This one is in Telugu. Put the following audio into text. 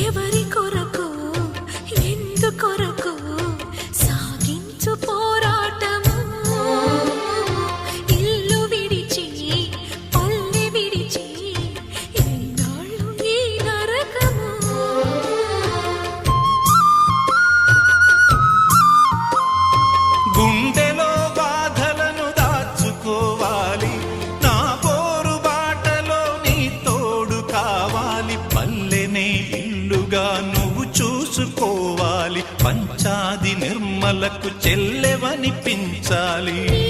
ఎవరి కొరకు ఎందుకొరకు సాగించు పోరాటము ఇల్లు విడిచి పల్లె విడిచి ఎన్నాళ్ళు ఈ నరకము గుండెలో బాధలను దాచుకోవాలి నా పోరు బాటలో నీ తోడు కావాలి పల్లెనే ఇల్లుగా నువ్వు చూసుకోవాలి పంచాది నిర్మలకు చెల్లెవనిపించాలి ఈ